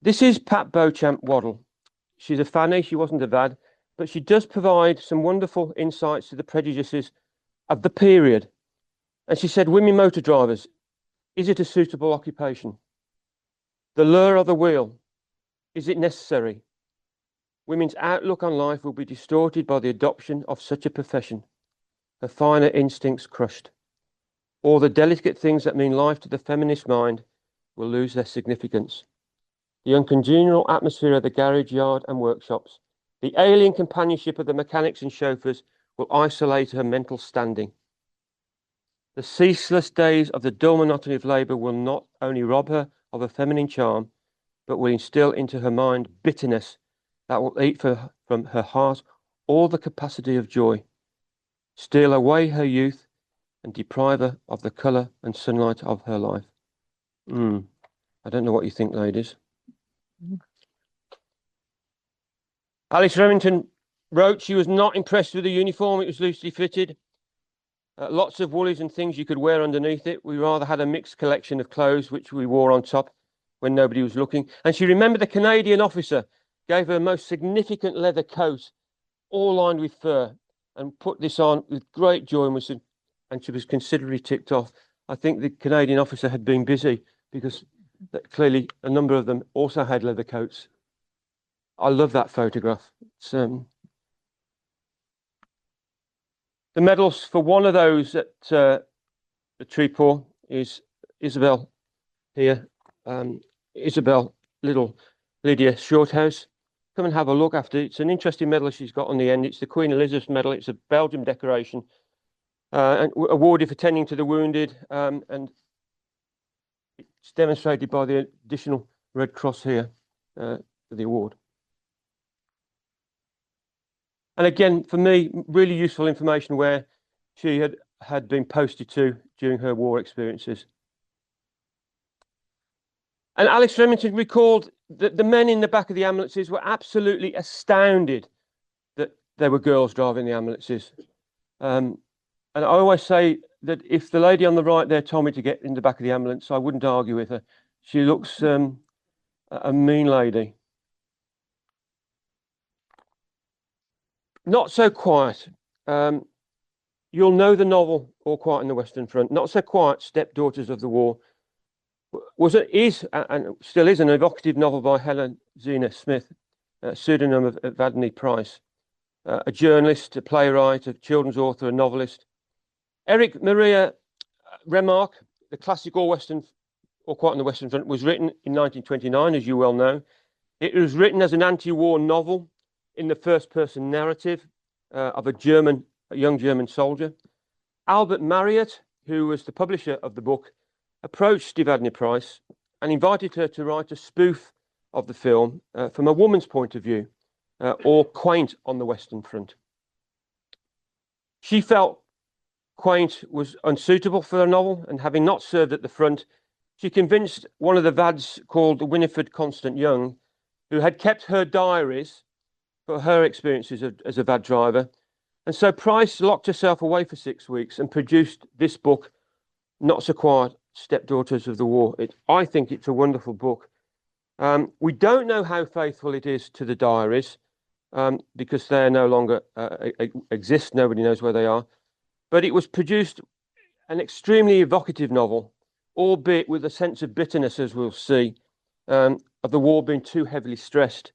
This is Pat Beauchamp Waddle. She's a fanny, she wasn't a vad, but she does provide some wonderful insights to the prejudices of the period. And she said, women motor drivers, is it a suitable occupation? The lure of the wheel, is it necessary? Women's outlook on life will be distorted by the adoption of such a profession. Her finer instincts crushed. All the delicate things that mean life to the feminist mind will lose their significance. The uncongenial atmosphere of the garage, yard and workshops, the alien companionship of the mechanics and chauffeurs will isolate her mental standing. The ceaseless days of the dull monotony of labour will not only rob her of her feminine charm, but will instill into her mind bitterness that will eat from her heart all the capacity of joy, steal away her youth, and deprive her of the colour and sunlight of her life. I don't know what you think, ladies. Alice Remington wrote she was not impressed with the uniform. It was loosely fitted. Lots of woolies and things you could wear underneath it. We rather had a mixed collection of clothes, which we wore on top when nobody was looking. And she remembered the Canadian officer gave her a most significant leather coat, all lined with fur, and put this on with great joy, and she was considerably ticked off. I think the Canadian officer had been busy because clearly a number of them also had leather coats. I love that photograph. The medals for one of those at the Treport is Isabel here. Isabel Little Lydia Shorthouse. Come and have a look after. It's an interesting medal she's got on the end. It's the Queen Elizabeth medal. It's a Belgium decoration and awarded for tending to the wounded. And it's demonstrated by the additional Red Cross here for the award. And again, for me, really useful information where she had been posted to during her war experiences. And Alice Remington recalled that the men in the back of the ambulances were absolutely astounded that there were girls driving the ambulances. And I always say that if the lady on the right there told me to get in the back of the ambulance, I wouldn't argue with her. She looks a mean lady. Not So Quiet. You'll know the novel All Quiet on the Western Front. Not So Quiet, Stepdaughters of the War, is and still is an evocative novel by Helen Zena Smith, pseudonym of Vadney Price, a journalist, a playwright, a children's author, a novelist. Eric Maria Remarque, the classic All Quiet on the Western Front, was written in 1929, as you well know. It was written as an anti-war novel in the first-person narrative of a young German soldier. Albert Marriott, who was the publisher of the book, approached Evadne Price and invited her to write a spoof of the film from a woman's point of view, or Quaint on the Western Front. She felt Quaint was unsuitable for the novel, and having not served at the front, she convinced one of the VADs called Winifred Constant Young, who had kept her diaries for her experiences as a VAD driver. And so Price locked herself away for 6 weeks and produced this book, Not So Quiet, Stepdaughters of the War. I think it's a wonderful book. We don't know how faithful it is to the diaries because they no longer exist. Nobody knows where they are. But it was produced an extremely evocative novel, albeit with a sense of bitterness, as we'll see, of the war being too heavily stressed.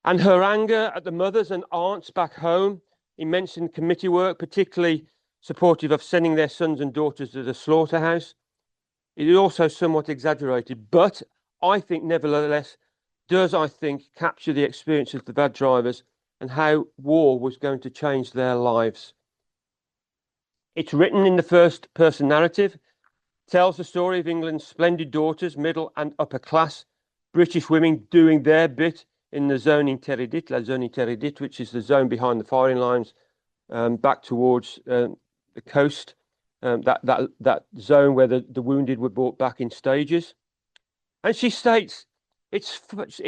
And her anger at the mothers and aunts back home, immense in committee work, particularly supportive of sending their sons and daughters to the slaughterhouse. It is also somewhat exaggerated, but I think nevertheless does, capture the experience of the VAD drivers and how war was going to change their lives. It's written in the first person narrative, tells the story of England's splendid daughters, middle and upper class, British women doing their bit in the zone interdite, la zone interdite, which is the zone behind the firing lines, back towards the coast, that zone where the wounded were brought back in stages. And she states, it's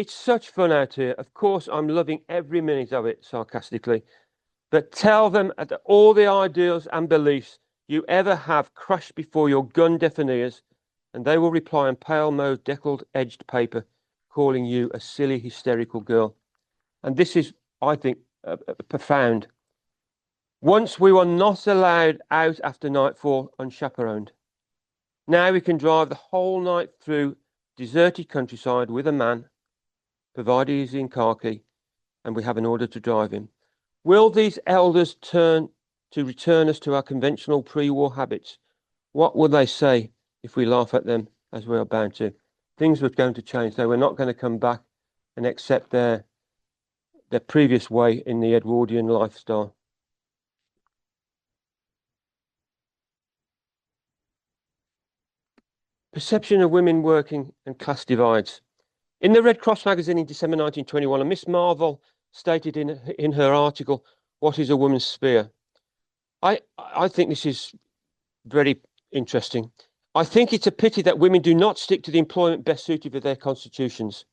such fun out here. Of course, I'm loving every minute of it, sarcastically. But tell them that all the ideals and beliefs you ever have crushed before your gun deaf ears, and they will reply on pale mauve deckled edged paper, calling you a silly, hysterical girl. And this is, I think, profound. Once we were not allowed out after nightfall unchaperoned. Now we can drive the whole night through deserted countryside with a man, provided he's in khaki, and we have an order to drive him. Will these elders return us to our conventional pre-war habits? What would they say if we laugh at them, as we are bound to? Things were going to change. They were not going to come back and accept their previous way in the Edwardian lifestyle. Perception of women working and class divides. In the Red Cross magazine in December 1921, a Miss Marvel stated in her article, "What is a woman's sphere?" I think this is very interesting. I think it's a pity that women do not stick to the employment best suited for their constitutions.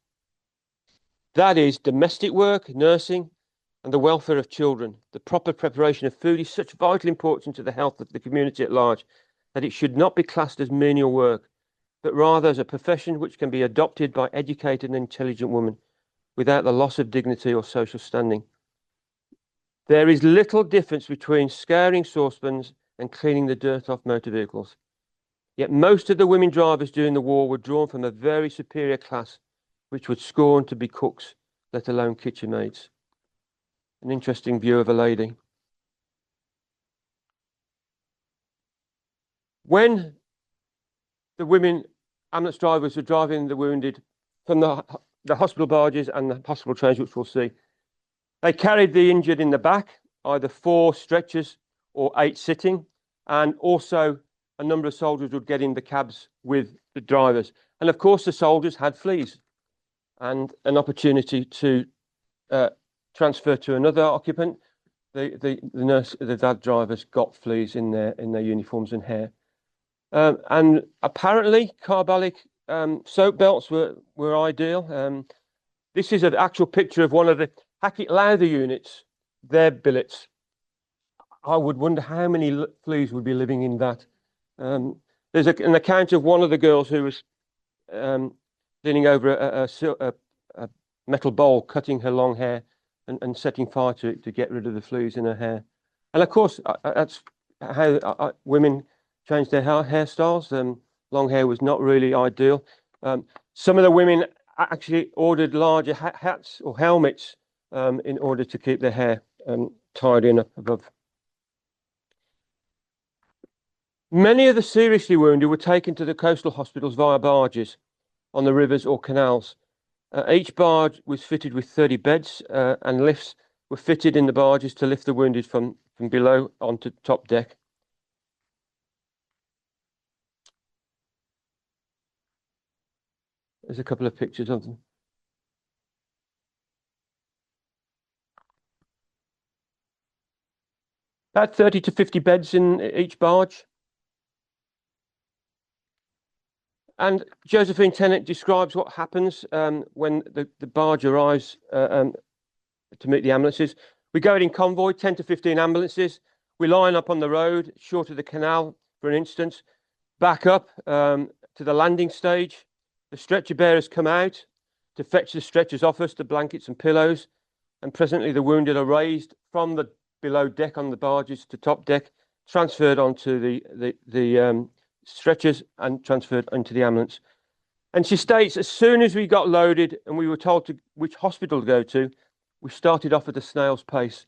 That is, domestic work, nursing, and the welfare of children. The proper preparation of food is such vital importance to the health of the community at large that it should not be classed as menial work, but rather as a profession which can be adopted by educated and intelligent women without the loss of dignity or social standing. There is little difference between scouring saucepans and cleaning the dirt off motor vehicles. Yet most of the women drivers during the war were drawn from a very superior class, which would scorn to be cooks, let alone kitchen maids. An interesting view of a lady. When the women ambulance drivers were driving the wounded from the hospital barges and the hospital trains, which we'll see, they carried the injured in the back, either 4 stretchers or 8 sitting, and also a number of soldiers would get in the cabs with the drivers. And of course, the soldiers had fleas and an opportunity to transfer to another occupant. The dad drivers got fleas in their uniforms and hair. And apparently, carbolic soap belts were ideal. This is an actual picture of one of the Hackett Lowther units, their billets. I would wonder how many fleas would be living in that. There's an account of one of the girls who was leaning over a metal bowl, cutting her long hair and setting fire to it to get rid of the fleas in her hair. And of course, that's how women changed their hairstyles. Long hair was not really ideal. Some of the women actually ordered larger hats or helmets in order to keep their hair tied in up above. Many of the seriously wounded were taken to the coastal hospitals via barges on the rivers or canals. Each barge was fitted with 30 beds, and lifts were fitted in the barges to lift the wounded from below onto top deck. There's a couple of pictures of them. About 30 to 50 beds in each barge. And Josephine Tennant describes what happens when the barge arrives to meet the ambulances. We go in convoy, 10 to 15 ambulances. We line up on the road, short of the canal, for an instance, back up to the landing stage. The stretcher bearers come out to fetch the stretchers off us, the blankets and pillows, and presently the wounded are raised from the below deck on the barges to top deck, transferred onto the stretchers and transferred into the ambulance. And she states, as soon as we got loaded and we were told to which hospital to go to, we started off at a snail's pace.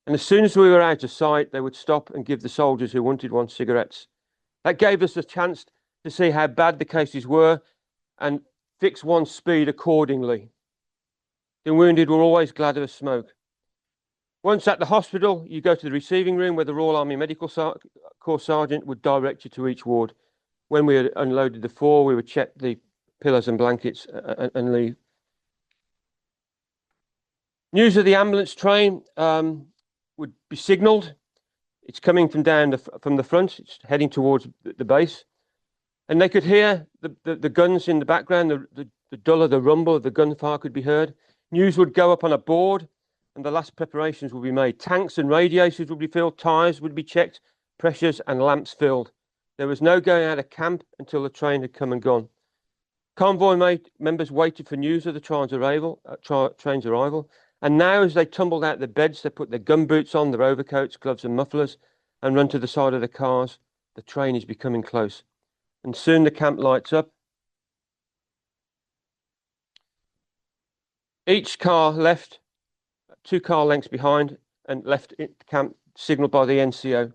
And as soon as we were out of sight, they would stop and give the soldiers who wanted one cigarettes. That gave us a chance to see how bad the cases were and fix one's speed accordingly. The wounded were always glad of a smoke. Once at the hospital, you go to the receiving room where the Royal Army Medical Corps Sergeant would direct you to each ward. When we had unloaded the 4, we would check the pillows and blankets and leave. News of the ambulance train would be signalled. It's coming from from the front. It's heading towards the base. And they could hear the guns in the background. The dull of the rumble of the gunfire could be heard. News would go up on a board, and the last preparations would be made. Tanks and radiators would be filled, tyres would be checked, pressures and lamps filled. There was no going out of camp until the train had come and gone. Convoy members waited for news of the train's arrival, and now as they tumbled out the beds, they put their gumboots on, their overcoats, gloves and mufflers, and run to the side of the cars. The train is becoming close, and soon the camp lights up. Each car left 2 car lengths behind and left camp, signalled by the NCO.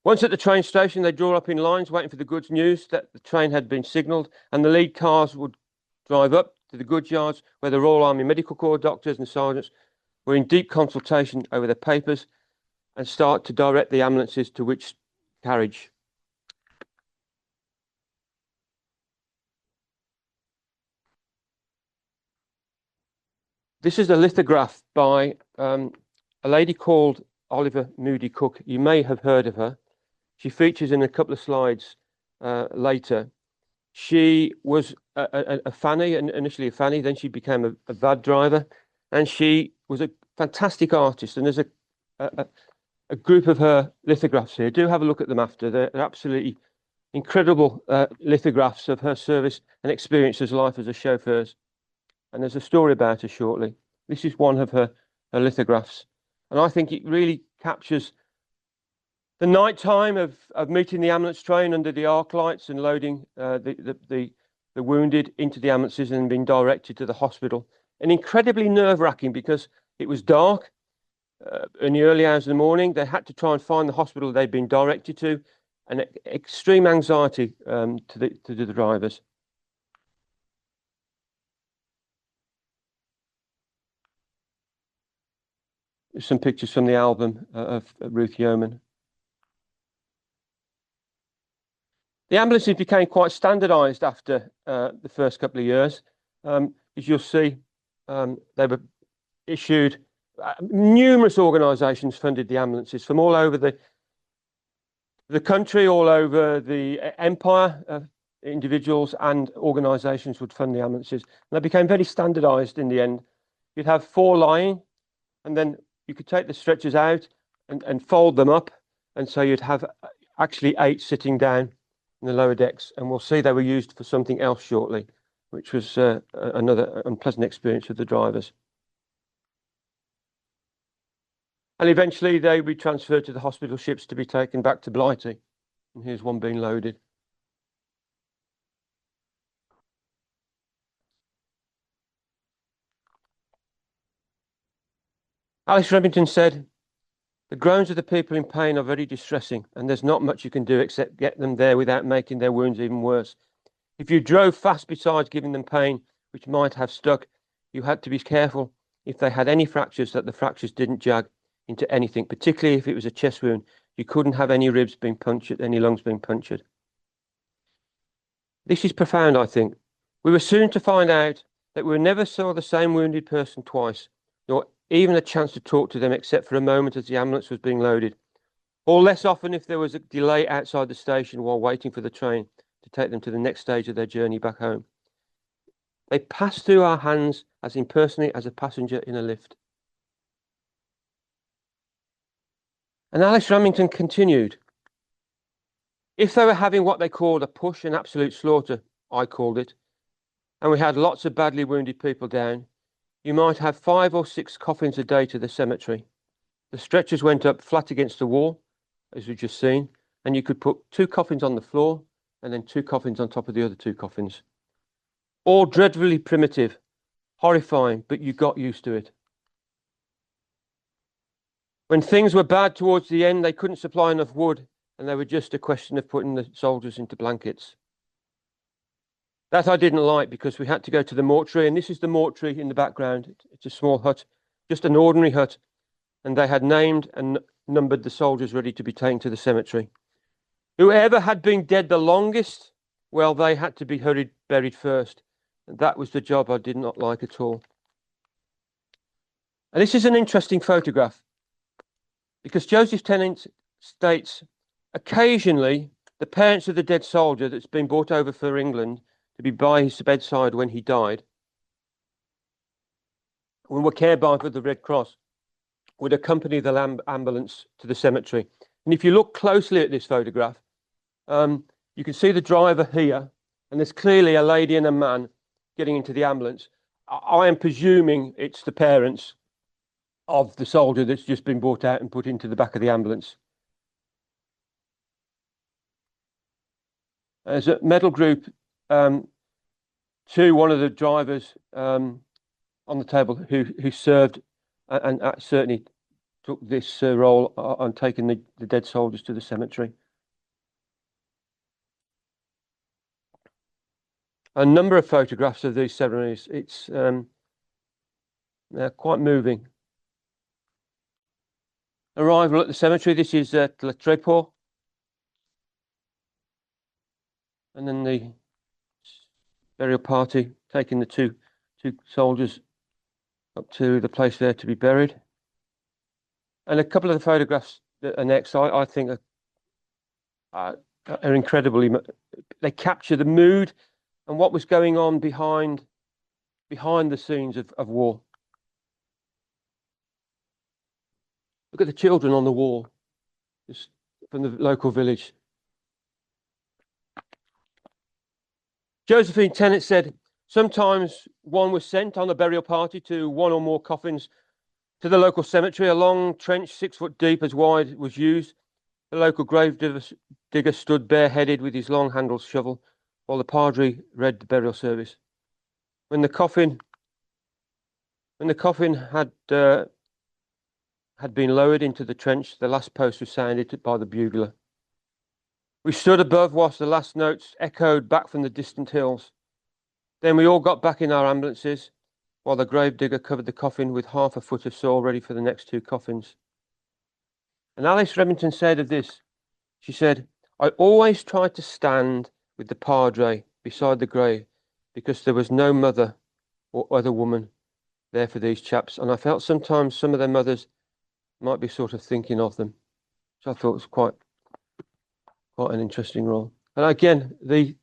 Once at the train station, they draw up in lines, waiting for the goods news that the train had been signalled, and the lead cars would drive up to the goods yards where the Royal Army Medical Corps doctors and sergeants were in deep consultation over their papers and start to direct the ambulances to which carriage. This is a lithograph by a lady called Oliver Moody Cook. You may have heard of her. She features in a couple of slides later. She was a fanny, initially a fanny, then she became a VAD driver, and she was a fantastic artist. And there's a group of her lithographs here. Do have a look at them after. They're absolutely incredible lithographs of her service and experience as life as a chauffeur. And there's a story about her shortly. This is one of her lithographs. And I think it really captures the night time of meeting the ambulance train under the arc lights and loading the wounded into the ambulances and being directed to the hospital. And incredibly nerve-wracking because it was dark in the early hours of the morning. They had to try and find the hospital they'd been directed to, and extreme anxiety to the drivers. Some pictures from the album of Ruth Yeoman. The ambulances became quite standardised after the first couple of years. As you'll see, they were issued, numerous organisations funded the ambulances from all over the country, all over the empire. Individuals and organisations would fund the ambulances. And they became very standardised in the end. You'd have 4 lying, and then you could take the stretchers out and fold them up. And so you'd have actually 8 sitting down in the lower decks. And we'll see they were used for something else shortly, which was another unpleasant experience for the drivers. And eventually they would be transferred to the hospital ships to be taken back to Blighty. And here's one being loaded. Alice Remington said, "The groans of the people in pain are very distressing, and there's not much you can do except get them there without making their wounds even worse. If you drove fast besides giving them pain, which might have stuck, you had to be careful if they had any fractures that the fractures didn't jag into anything, particularly if it was a chest wound. You couldn't have any ribs being punctured, any lungs being punctured." This is profound, I think. We were soon to find out that we never saw the same wounded person twice, nor even a chance to talk to them except for a moment as the ambulance was being loaded, or less often if there was a delay outside the station while waiting for the train to take them to the next stage of their journey back home. They passed through our hands as impersonally as a passenger in a lift. And Alice Remington continued, "If they were having what they called a push, an absolute slaughter, I called it, and we had lots of badly wounded people down, you might have 5 or 6 coffins a day to the cemetery. The stretchers went up flat against the wall, as we've just seen, and you could put 2 coffins on the floor and then 2 coffins on top of the other 2 coffins. All dreadfully primitive, horrifying, but you got used to it. When things were bad towards the end, they couldn't supply enough wood, and they were just a question of putting the soldiers into blankets. That I didn't like because we had to go to the mortuary, and this is the mortuary in the background. It's a small hut, just an ordinary hut, and they had named and numbered the soldiers ready to be taken to the cemetery. Whoever had been dead the longest, well, they had to be buried first. And that was the job I did not like at all." And this is an interesting photograph because Joseph Tennant states, occasionally the parents of the dead soldier that's been brought over for England to be by his bedside when he died, when were cared by the Red Cross, would accompany the ambulance to the cemetery. And if you look closely at this photograph, You can see the driver here, and there's clearly a lady and a man getting into the ambulance. I am presuming it's the parents of the soldier that's just been brought out and put into the back of the ambulance. There's a medal group to one of the drivers on the table who served and certainly took this role on taking the dead soldiers to the cemetery. A number of photographs of these ceremonies. It's they're quite moving. Arrival at the cemetery. This is at Le Tréport. And then the burial party taking the two soldiers up to the place there to be buried. And a couple of the photographs that are next, I think are incredibly. They capture the mood and what was going on behind the scenes of war. Look at the children on the wall, just from the local village. Josephine Tennant said, sometimes one was sent on a burial party to one or more coffins to the local cemetery. A long trench, 6 foot deep, as wide, was used. The local grave digger stood bareheaded with his long-handled shovel while the padre read the burial service. When the coffin had been lowered into the trench, the last post was sounded by the bugler. We stood above whilst the last notes echoed back from the distant hills. Then we all got back in our ambulances while the gravedigger covered the coffin with half a foot of soil ready for the next 2 coffins. And Alice Remington said of this, she said, I always tried to stand with the padre beside the grave because there was no mother or other woman there for these chaps. And I felt sometimes some of their mothers might be sort of thinking of them. So I thought it was quite an interesting role. And again, the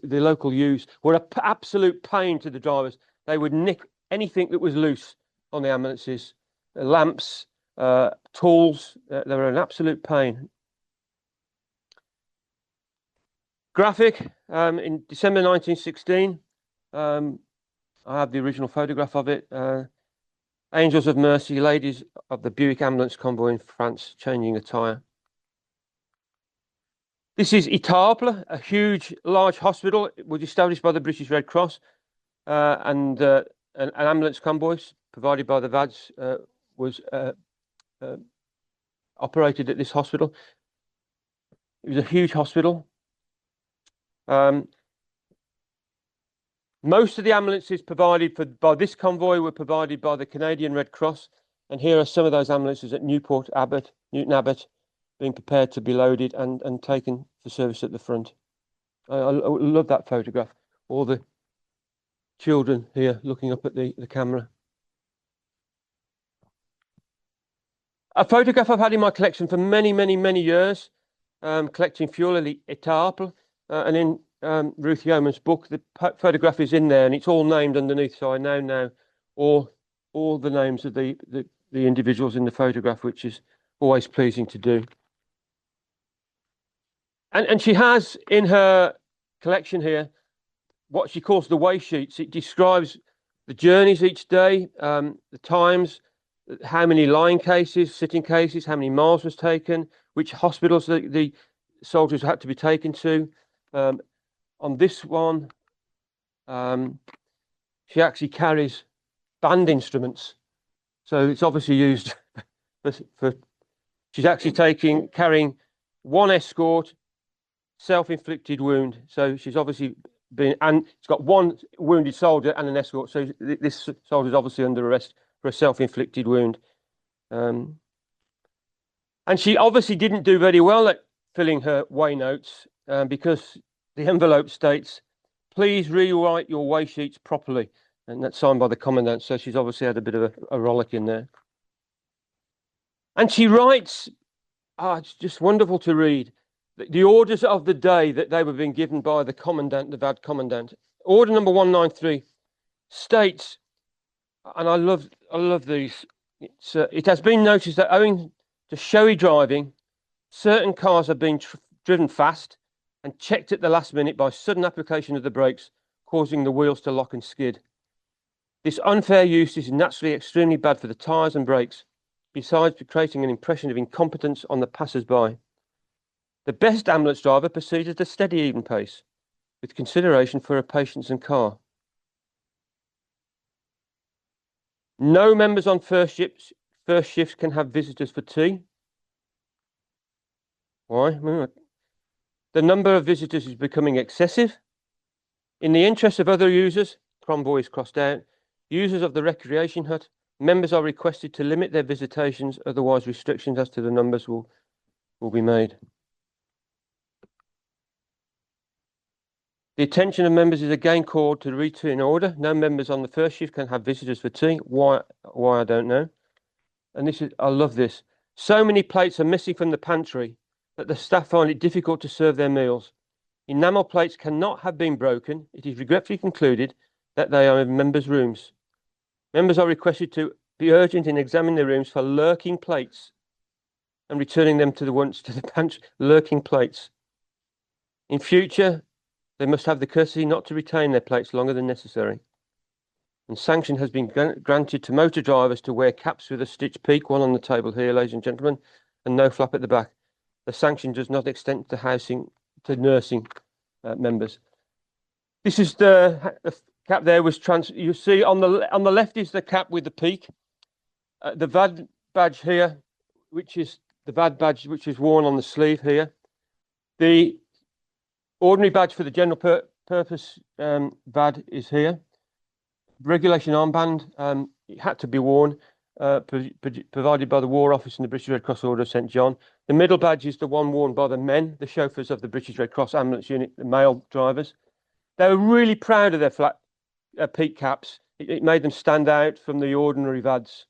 local youths were an absolute pain to the drivers. They would nick anything that was loose on the ambulances, lamps, tools. They were an absolute pain. Graphic, in December 1916, I have the original photograph of it. Angels of Mercy, ladies of the Buick ambulance convoy in France, changing attire. This is Etaples, a huge, large hospital. It was established by the British Red Cross, and an ambulance convoy provided by the VADs was operated at this hospital. It was a huge hospital. Most of the ambulances provided by this convoy were provided by the Canadian Red Cross, and here are some of those ambulances at Newton Abbot, being prepared to be loaded and taken for service at the front. I love that photograph. All the children here looking up at the camera. A photograph I've had in my collection for many, many, many years, collecting fuel at Etaples, and in Ruth Yeoman's book, the photograph is in there, and it's all named underneath. So I now know all the names of the individuals in the photograph, which is always pleasing to do. And she has in her collection here what she calls the way sheets. It describes the journeys each day, the times, how many lying cases, sitting cases, how many miles was taken, which hospitals the soldiers had to be taken to. On this one, she actually carries band instruments, so it's obviously used for. She's actually carrying one escort, self-inflicted wound. So she's obviously and it's got one wounded soldier and an escort. So this soldier is obviously under arrest for a self-inflicted wound. And she obviously didn't do very well at filling her way notes because the envelope states, please rewrite your way sheets properly. And that's signed by the commandant. So she's obviously had a bit of a rollick in there. And she writes, it's just wonderful to read, the orders of the day that they were being given by the commandant, the VAD commandant. Order number 193 states, and I love these, it has been noticed that owing to showy driving, certain cars have been driven fast and checked at the last minute by sudden application of the brakes, causing the wheels to lock and skid. This unfair use is naturally extremely bad for the tyres and brakes, besides creating an impression of incompetence on the passers-by. The best ambulance driver proceeds at a steady, even pace, with consideration for her patients and car. No members on first shifts can have visitors for tea. Why? The number of visitors is becoming excessive. In the interest of other users, convoy is crossed out, users of the recreation hut, members are requested to limit their visitations, otherwise restrictions as to the numbers will be made. The attention of members is again called to routine order. No members on the first shift can have visitors for tea. Why I don't know. And this is, I love this. So many plates are missing from the pantry that the staff find it difficult to serve their meals. Enamel plates cannot have been broken. It is regretfully concluded that they are in members' rooms. Members are requested to be urgent in examining their rooms for lurking plates and returning them to the pantry. Lurking plates. In future, they must have the courtesy not to retain their plates longer than necessary. And sanction has been granted to motor drivers to wear caps with a stitched peak, one on the table here, ladies and gentlemen, and no flap at the back. The sanction does not extend to nursing members. This is the cap there was you see on the left is the cap with the peak. The VAD badge here, which is the VAD badge which is worn on the sleeve here. The ordinary badge for the general purpose VAD is here. Regulation armband, it had to be worn, provided by the War Office and the British Red Cross Order of St. John. The middle badge is the one worn by the men, the chauffeurs of the British Red Cross ambulance unit, the male drivers. They were really proud of their flat peak caps. It made them stand out from the ordinary VADs.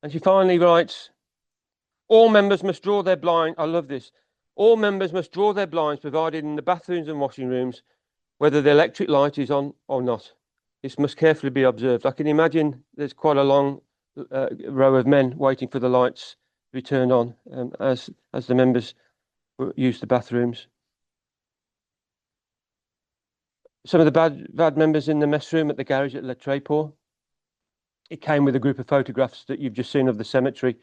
And she finally writes, all members must draw their blinds. I love this. All members must draw their blinds provided in the bathrooms and washing rooms, whether the electric light is on or not. This must carefully be observed. I can imagine there's quite a long row of men waiting for the lights to be turned on as the members use the bathrooms. Some of the VAD members in the mess room at the garage at Le Tréport. It came with a group of photographs that you've just seen of the cemetery